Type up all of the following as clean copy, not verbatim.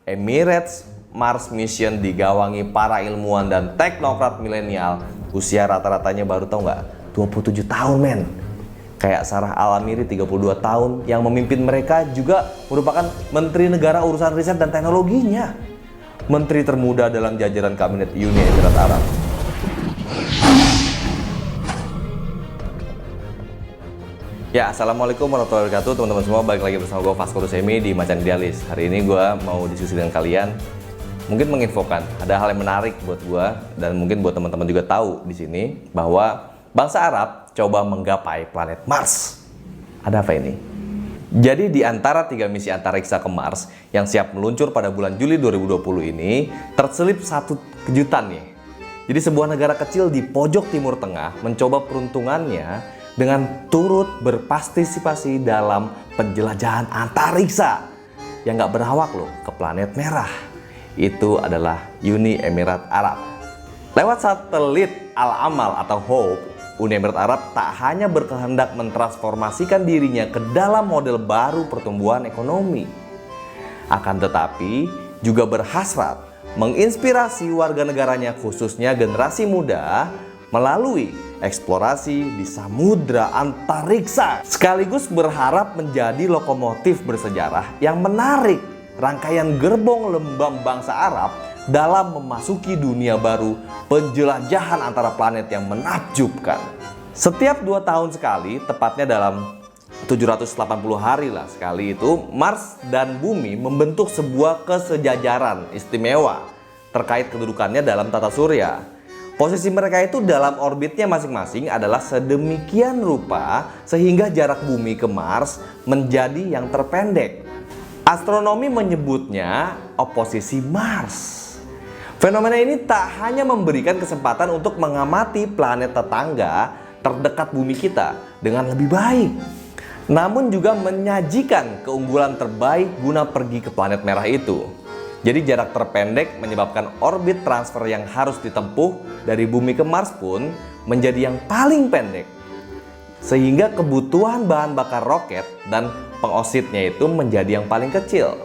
Emirates Mars Mission digawangi para ilmuwan dan teknokrat milenial. Usia rata-ratanya baru tahu nggak? 27 tahun men. Kayak Sarah Al-Amiri 32 tahun yang memimpin mereka juga merupakan Menteri Negara Urusan Riset dan Teknologinya. Menteri termuda dalam jajaran Kabinet Uni Emirat Arab. Ya, assalamualaikum warahmatullahi wabarakatuh teman-teman semua. Balik lagi bersama gue Vasco Rusemi di Macan Idealis. Hari ini gue mau diskusi dengan kalian, mungkin menginfokan ada hal yang menarik buat gue dan mungkin buat teman-teman juga tahu di sini bahwa bangsa Arab coba menggapai planet Mars. Ada apa ini? Jadi di antara 3 misi antariksa ke Mars yang siap meluncur pada bulan Juli 2020 ini terselip satu kejutan nih. Jadi sebuah negara kecil di pojok timur tengah mencoba peruntungannya dengan turut berpartisipasi dalam penjelajahan antariksa yang nggak berawak loh ke planet merah. Itu adalah Uni Emirat Arab. Lewat satelit Al-Amal atau HOPE, Uni Emirat Arab tak hanya berkehendak mentransformasikan dirinya ke dalam model baru pertumbuhan ekonomi, akan tetapi juga berhasrat menginspirasi warga negaranya khususnya generasi muda melalui eksplorasi di samudra antariksa, sekaligus berharap menjadi lokomotif bersejarah yang menarik rangkaian gerbong lembam bangsa Arab dalam memasuki dunia baru penjelajahan antara planet yang menakjubkan. Setiap 2 tahun sekali, tepatnya dalam 780 hari lah sekali itu, Mars dan Bumi membentuk sebuah kesejajaran istimewa terkait kedudukannya dalam tata surya. Posisi mereka itu dalam orbitnya masing-masing adalah sedemikian rupa sehingga jarak Bumi ke Mars menjadi yang terpendek. Astronomi menyebutnya oposisi Mars. Fenomena ini tak hanya memberikan kesempatan untuk mengamati planet tetangga terdekat bumi kita dengan lebih baik, namun juga menyajikan keunggulan terbaik guna pergi ke planet merah itu. Jadi jarak terpendek menyebabkan orbit transfer yang harus ditempuh dari bumi ke Mars pun menjadi yang paling pendek, sehingga kebutuhan bahan bakar roket dan pengositnya itu menjadi yang paling kecil.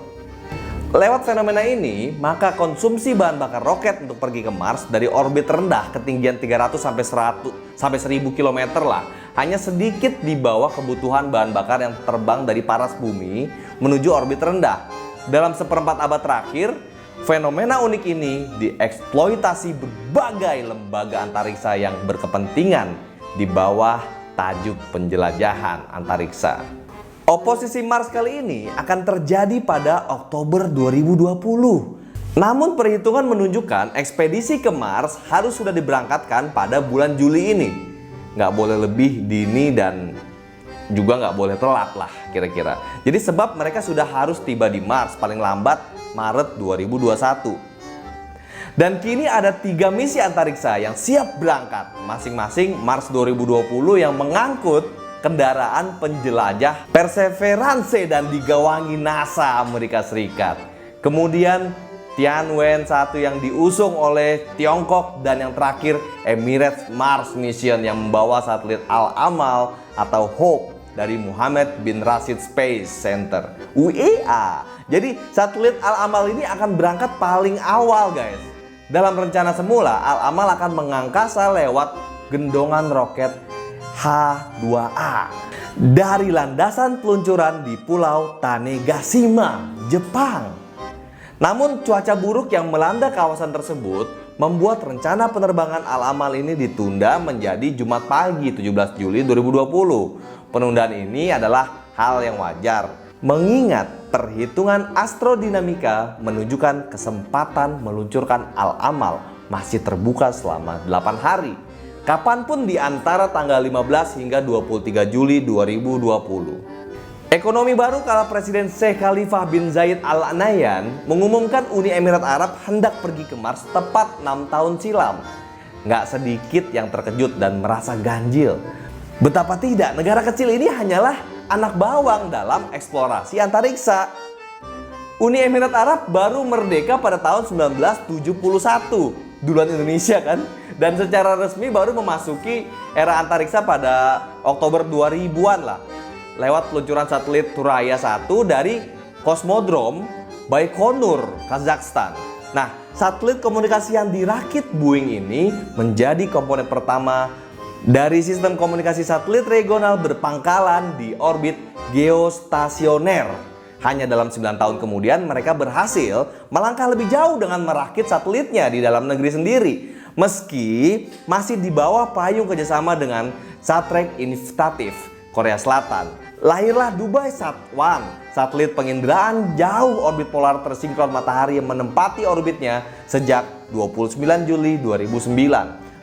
Lewat fenomena ini, maka konsumsi bahan bakar roket untuk pergi ke Mars dari orbit rendah ketinggian 300 sampai 1000 km lah, hanya sedikit di bawah kebutuhan bahan bakar yang terbang dari paras bumi menuju orbit rendah. Dalam seperempat abad terakhir, fenomena unik ini dieksploitasi berbagai lembaga antariksa yang berkepentingan di bawah tajuk penjelajahan antariksa. Oposisi Mars kali ini akan terjadi pada Oktober 2020. Namun perhitungan menunjukkan ekspedisi ke Mars harus sudah diberangkatkan pada bulan Juli ini. Nggak boleh lebih dini dan juga nggak boleh telat lah kira-kira. Jadi sebab mereka sudah harus tiba di Mars paling lambat Maret 2021. Dan kini ada 3 misi antariksa yang siap berangkat. Masing-masing Mars 2020 yang mengangkut kendaraan penjelajah Perseverance dan digawangi NASA Amerika Serikat. Kemudian Tianwen-1 yang diusung oleh Tiongkok dan yang terakhir Emirates Mars Mission yang membawa satelit Al-Amal atau HOPE dari Mohammed bin Rashid Space Center UEA. Jadi satelit Al-Amal ini akan berangkat paling awal guys. Dalam rencana semula Al-Amal akan mengangkasa lewat gendongan roket H2A dari landasan peluncuran di Pulau Tanegashima, Jepang. Namun cuaca buruk yang melanda kawasan tersebut membuat rencana penerbangan Al-Amal ini ditunda menjadi Jumat pagi 17 Juli 2020. Penundaan ini adalah hal yang wajar mengingat perhitungan astrodinamika menunjukkan kesempatan meluncurkan Al-Amal masih terbuka selama 8 hari. Kapanpun di antara tanggal 15 hingga 23 Juli 2020. Ekonomi baru kala Presiden Sheikh Khalifah bin Zayed Al Nahyan mengumumkan Uni Emirat Arab hendak pergi ke Mars tepat 6 tahun silam. Nggak sedikit yang terkejut dan merasa ganjil. Betapa tidak, negara kecil ini hanyalah anak bawang dalam eksplorasi antariksa. Uni Emirat Arab baru merdeka pada tahun 1971, duluan Indonesia kan? Dan secara resmi baru memasuki era antariksa pada Oktober 2000-an lah. Lewat peluncuran satelit Thuraya 1 dari Kosmodrom Baikonur, Kazakhstan. Nah, satelit komunikasi yang dirakit Boeing ini menjadi komponen pertama dari sistem komunikasi satelit regional berpangkalan di orbit geostasioner. Hanya dalam 9 tahun kemudian mereka berhasil melangkah lebih jauh dengan merakit satelitnya di dalam negeri sendiri. Meski masih di bawah payung kerjasama dengan Satrec Initiative Korea Selatan. Lahirlah Dubai Sat-1, satelit penginderaan jauh orbit polar tersinkron matahari yang menempati orbitnya sejak 29 Juli 2009.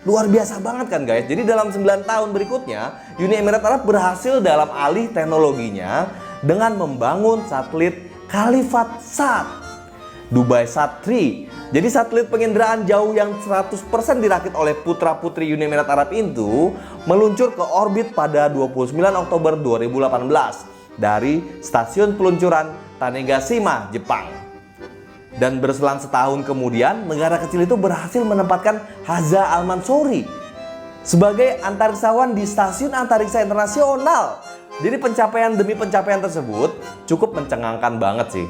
Luar biasa banget kan guys. Jadi dalam 9 tahun berikutnya Uni Emirat Arab berhasil dalam alih teknologinya dengan membangun satelit Khalifat Sat, Dubai Sat-3. Jadi satelit penginderaan jauh yang 100% dirakit oleh putra-putri Uni Emirat Arab itu meluncur ke orbit pada 29 Oktober 2018 dari stasiun peluncuran Tanegashima, Jepang. Dan berselang setahun kemudian, negara kecil itu berhasil menempatkan Haza Al-Mansuri sebagai antariksawan di Stasiun Antariksa Internasional. Jadi pencapaian demi pencapaian tersebut cukup mencengangkan banget sih.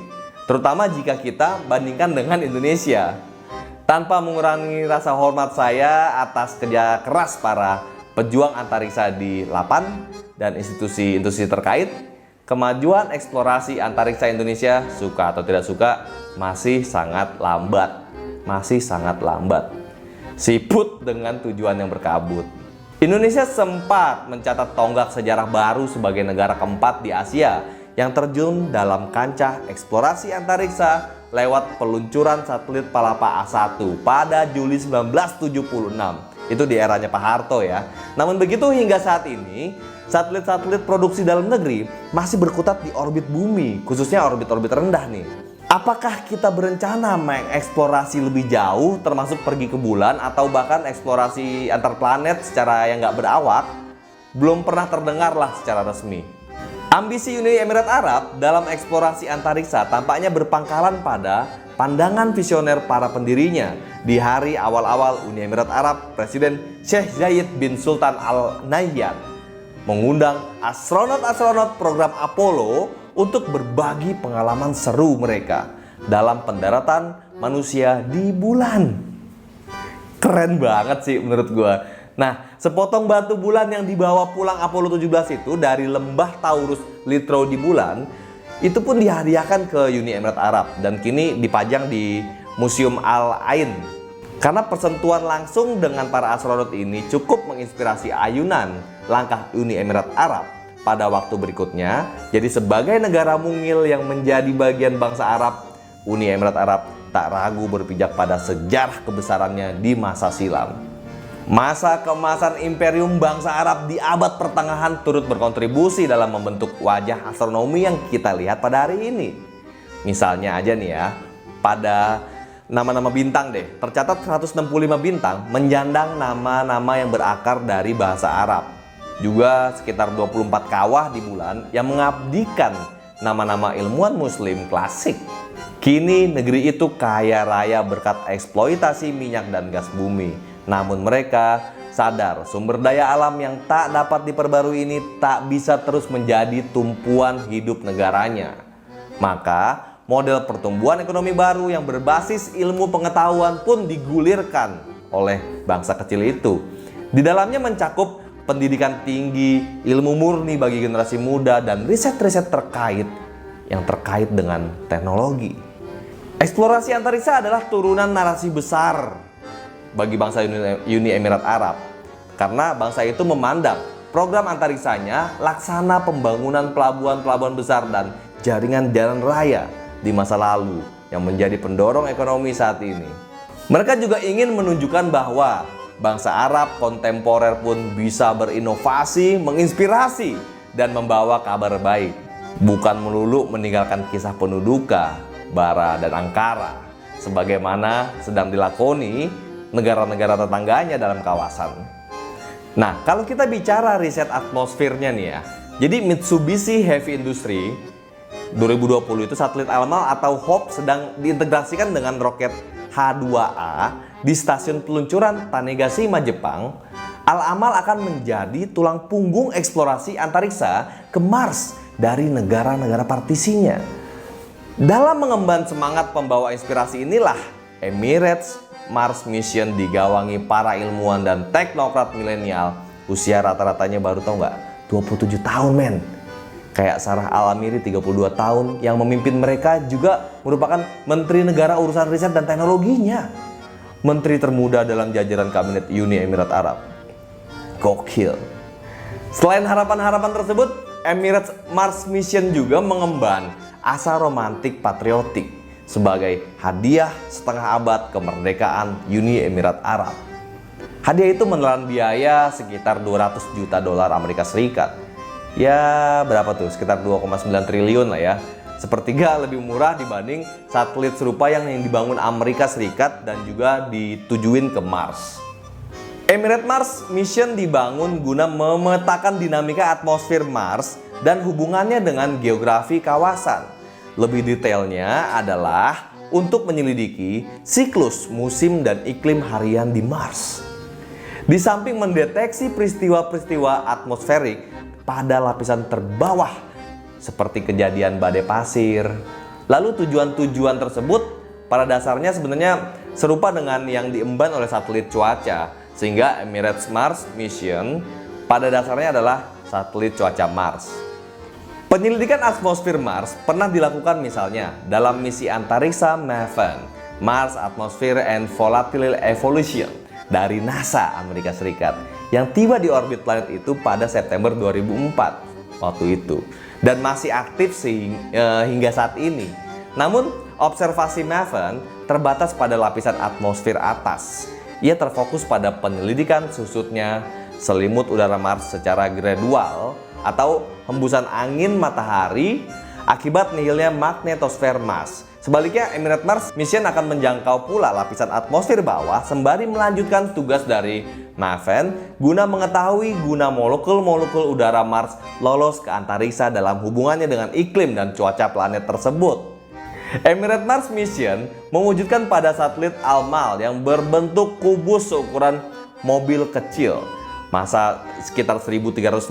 Terutama jika kita bandingkan dengan Indonesia. Tanpa mengurangi rasa hormat saya atas kerja keras para pejuang antariksa di LAPAN dan institusi-institusi terkait, kemajuan eksplorasi antariksa Indonesia, suka atau tidak suka, masih sangat lambat. Masih sangat lambat. Siput dengan tujuan yang berkabut. Indonesia sempat mencatat tonggak sejarah baru sebagai negara keempat di Asia yang terjun dalam kancah eksplorasi antariksa lewat peluncuran satelit Palapa A1 pada Juli 1976. Itu di eranya Pak Harto ya. Namun begitu hingga saat ini, satelit-satelit produksi dalam negeri masih berkutat di orbit bumi, khususnya orbit-orbit rendah nih. Apakah kita berencana mengeksplorasi lebih jauh, termasuk pergi ke bulan atau bahkan eksplorasi antar planet secara yang nggak berawak? Belum pernah terdengar lah secara resmi. Ambisi Uni Emirat Arab dalam eksplorasi antariksa tampaknya berpangkalan pada pandangan visioner para pendirinya. Di hari awal-awal Uni Emirat Arab, Presiden Sheikh Zayed bin Sultan Al Nahyan mengundang astronot-astronot program Apollo untuk berbagi pengalaman seru mereka dalam pendaratan manusia di bulan. Keren banget sih menurut gua. Nah, sepotong batu bulan yang dibawa pulang Apollo 17 itu dari lembah Taurus Littrow di bulan, itu pun dihadiahkan ke Uni Emirat Arab dan kini dipajang di Museum Al Ain. Karena persentuhan langsung dengan para astronot ini cukup menginspirasi ayunan langkah Uni Emirat Arab pada waktu berikutnya. Jadi sebagai negara mungil yang menjadi bagian bangsa Arab, Uni Emirat Arab tak ragu berpijak pada sejarah kebesarannya di masa silam. Masa keemasan imperium bangsa Arab di abad pertengahan turut berkontribusi dalam membentuk wajah astronomi yang kita lihat pada hari ini. Misalnya aja nih ya, pada nama-nama bintang deh, tercatat 165 bintang menjandang nama-nama yang berakar dari bahasa Arab. Juga sekitar 24 kawah di bulan yang mengabdikan nama-nama ilmuwan muslim klasik. Kini negeri itu kaya raya berkat eksploitasi minyak dan gas bumi. Namun mereka sadar sumber daya alam yang tak dapat diperbarui ini tak bisa terus menjadi tumpuan hidup negaranya. Maka model pertumbuhan ekonomi baru yang berbasis ilmu pengetahuan pun digulirkan oleh bangsa kecil itu. Di dalamnya mencakup pendidikan tinggi, ilmu murni bagi generasi muda, dan riset-riset terkait dengan teknologi. Eksplorasi antariksa adalah turunan narasi besar bagi bangsa Uni Emirat Arab, karena bangsa itu memandang program antariksanya laksana pembangunan pelabuhan-pelabuhan besar dan jaringan jalan raya di masa lalu yang menjadi pendorong ekonomi saat ini. Mereka juga ingin menunjukkan bahwa bangsa Arab kontemporer pun bisa berinovasi, menginspirasi, dan membawa kabar baik, bukan melulu meninggalkan kisah penuh duka, bara, dan angkara sebagaimana sedang dilakoni negara-negara tetangganya dalam kawasan. Nah, kalau kita bicara riset atmosfernya nih ya, jadi Mitsubishi Heavy Industry 2020 itu satelit Al-Amal atau HOPE sedang diintegrasikan dengan roket H2A di stasiun peluncuran Tanegashima, Jepang. Al-Amal akan menjadi tulang punggung eksplorasi antariksa ke Mars dari negara-negara partisinya. Dalam mengemban semangat pembawa inspirasi inilah Emirates Mars Mission digawangi para ilmuwan dan teknokrat milenial usia rata-ratanya baru tau nggak 27 tahun men. Kayak Sarah Al-Amiri 32 tahun yang memimpin mereka juga merupakan Menteri Negara Urusan Riset dan Teknologinya. Menteri termuda dalam jajaran Kabinet Uni Emirat Arab. Gokil. Selain harapan-harapan tersebut, Emirates Mars Mission juga mengemban asa romantik patriotik sebagai hadiah setengah abad kemerdekaan Uni Emirat Arab. Hadiah itu menelan biaya sekitar 200 juta dolar Amerika Serikat. Ya berapa tuh? Sekitar 2,9 triliun lah ya. Sepertiga lebih murah dibanding satelit serupa yang dibangun Amerika Serikat dan juga ditujuin ke Mars. Emirates Mars Mission dibangun guna memetakan dinamika atmosfer Mars dan hubungannya dengan geografi kawasan. Lebih detailnya adalah untuk menyelidiki siklus musim dan iklim harian di Mars. Di samping mendeteksi peristiwa-peristiwa atmosferik pada lapisan terbawah seperti kejadian badai pasir. Lalu tujuan-tujuan tersebut pada dasarnya sebenarnya serupa dengan yang diemban oleh satelit cuaca, sehingga Emirates Mars Mission pada dasarnya adalah satelit cuaca Mars. Penyelidikan atmosfer Mars pernah dilakukan misalnya dalam misi antariksa MAVEN, Mars Atmosphere and Volatile Evolution dari NASA Amerika Serikat yang tiba di orbit planet itu pada September 2004 waktu itu dan masih aktif hingga saat ini. Namun observasi MAVEN terbatas pada lapisan atmosfer atas. Ia terfokus pada penyelidikan susutnya selimut udara Mars secara gradual atau hembusan angin matahari akibat nihilnya magnetosfer Mars. Sebaliknya, Emirates Mars Mission akan menjangkau pula lapisan atmosfer bawah sembari melanjutkan tugas dari MAVEN guna mengetahui guna molekul-molekul udara Mars lolos ke antariksa dalam hubungannya dengan iklim dan cuaca planet tersebut. Emirates Mars Mission mewujudkan pada satelit Al-Mal yang berbentuk kubus seukuran mobil kecil. Masa sekitar 1350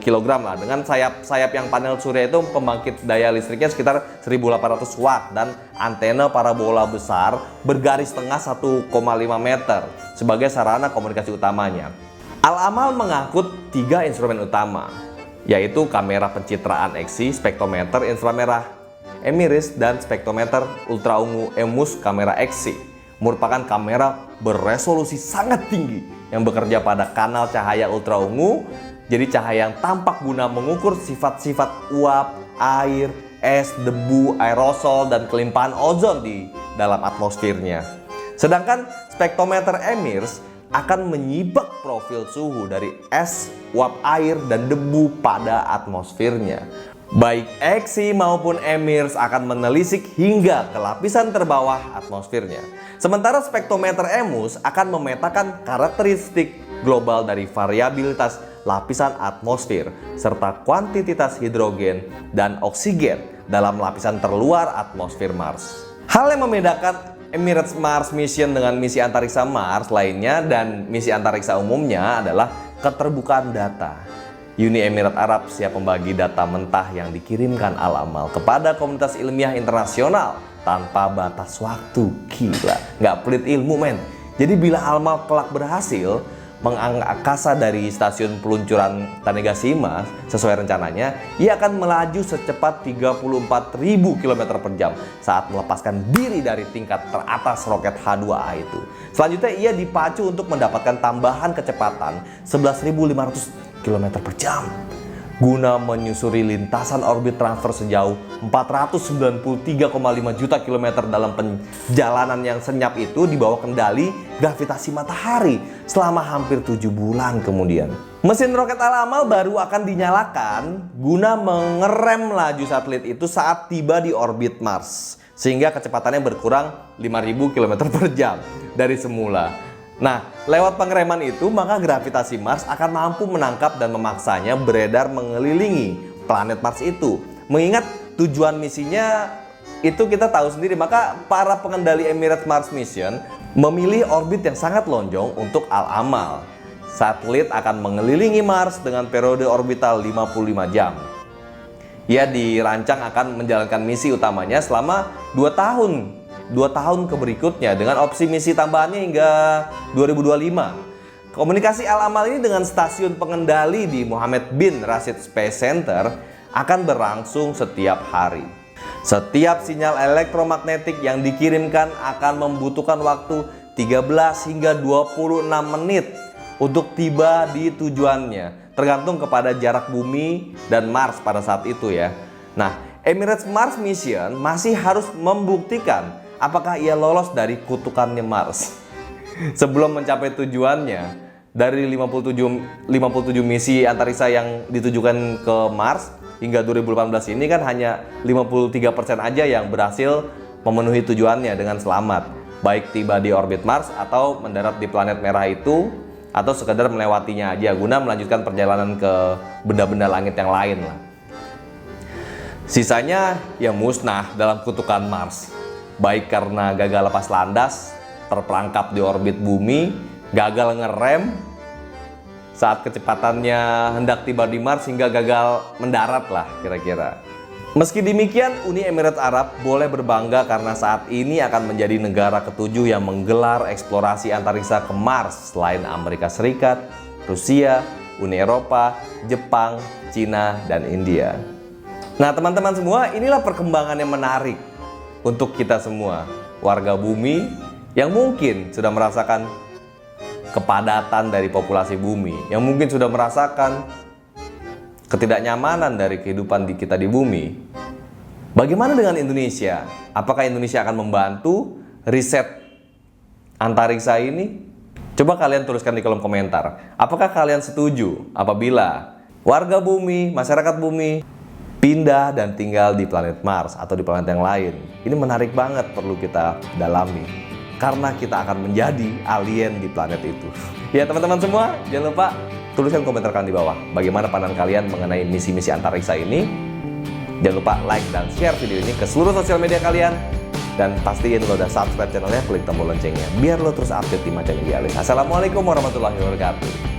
kg lah, dengan sayap yang panel surya itu pembangkit daya listriknya sekitar 1800 watt dan antena parabola besar bergaris tengah 1,5 meter sebagai sarana komunikasi utamanya. Al-Amal mengangkut 3 instrumen utama, yaitu kamera pencitraan X, spektrometer inframerah Emirates dan spektrometer ultraungu EMUS kamera X. Merupakan kamera beresolusi sangat tinggi yang bekerja pada kanal cahaya ultraungu, jadi cahaya yang tampak guna mengukur sifat-sifat uap, air, es, debu, aerosol, dan kelimpahan ozon di dalam atmosfernya. Sedangkan spektrometer Emirates akan menyibak profil suhu dari es, uap air, dan debu pada atmosfernya. Baik X maupun Emirates akan menelisik hingga ke lapisan terbawah atmosfernya. Sementara spektrometer EMUS akan memetakan karakteristik global dari variabilitas lapisan atmosfer serta kuantitas hidrogen dan oksigen dalam lapisan terluar atmosfer Mars. Hal yang membedakan Emirates Mars Mission dengan misi antariksa Mars lainnya dan misi antariksa umumnya adalah keterbukaan data. Uni Emirat Arab siap membagi data mentah yang dikirimkan Al-Amal kepada komunitas ilmiah internasional tanpa batas waktu. Gila, nggak pelit ilmu men. Jadi bila Al-Amal kelak berhasil mengangkasa dari stasiun peluncuran Tanegashima sesuai rencananya, ia akan melaju secepat 34.000 km per jam saat melepaskan diri dari tingkat teratas roket H2A itu. Selanjutnya ia dipacu untuk mendapatkan tambahan kecepatan 11.500 km per jam guna menyusuri lintasan orbit transfer sejauh 493,5 juta kilometer dalam perjalanan yang senyap itu di bawah kendali gravitasi matahari selama hampir 7 bulan kemudian. Mesin roket Al-Amal baru akan dinyalakan guna mengerem laju satelit itu saat tiba di orbit Mars sehingga kecepatannya berkurang 5.000 km per jam dari semula. Nah, lewat pengereman itu maka gravitasi Mars akan mampu menangkap dan memaksanya beredar mengelilingi planet Mars itu. Mengingat tujuan misinya itu kita tahu sendiri, maka para pengendali Emirates Mars Mission memilih orbit yang sangat lonjong untuk Al-Amal. Satelit akan mengelilingi Mars dengan periode orbital 55 jam. ia dirancang akan menjalankan misi utamanya selama 2 tahun. 2 tahun ke berikutnya dengan opsi misi tambahannya hingga 2025. Komunikasi Al-Amal ini dengan stasiun pengendali di Mohammed bin Rashid Space Center akan berlangsung setiap hari. Setiap sinyal elektromagnetik yang dikirimkan akan membutuhkan waktu 13 hingga 26 menit untuk tiba di tujuannya, tergantung kepada jarak bumi dan Mars pada saat itu ya. Nah, Emirates Mars Mission masih harus membuktikan apakah ia lolos dari kutukannya Mars. Sebelum mencapai tujuannya, dari 57 misi antariksa yang ditujukan ke Mars hingga 2018 ini kan hanya 53% aja yang berhasil memenuhi tujuannya dengan selamat, baik tiba di orbit Mars atau mendarat di planet merah itu, atau sekedar melewatinya aja guna melanjutkan perjalanan ke benda-benda langit yang lain lah. Sisanya ya musnah dalam kutukan Mars, baik karena gagal lepas landas, terperangkap di orbit bumi, gagal ngerem saat kecepatannya hendak tiba di Mars, hingga gagal mendarat lah kira-kira. Meski demikian, Uni Emirat Arab boleh berbangga karena saat ini akan menjadi negara ke-7 yang menggelar eksplorasi antariksa ke Mars selain Amerika Serikat, Rusia, Uni Eropa, Jepang, Cina, dan India. Nah teman-teman semua, inilah perkembangan yang menarik untuk kita semua, warga bumi yang mungkin sudah merasakan kepadatan dari populasi bumi, yang mungkin sudah merasakan ketidaknyamanan dari kehidupan kita di bumi. Bagaimana dengan Indonesia? Apakah Indonesia akan membantu riset antariksa ini? Coba kalian tuliskan di kolom komentar. Apakah kalian setuju apabila warga bumi, masyarakat bumi pindah dan tinggal di planet Mars atau di planet yang lain? Ini menarik banget, perlu kita dalami, karena kita akan menjadi alien di planet itu. Ya teman-teman semua, jangan lupa tuliskan komentar kalian di bawah. Bagaimana pandangan kalian mengenai misi-misi antariksa ini? Jangan lupa like dan share video ini ke seluruh sosial media kalian. Dan pastiin lo udah subscribe channelnya, klik tombol loncengnya, biar lo terus update di Macan Idealis. Assalamualaikum warahmatullahi wabarakatuh.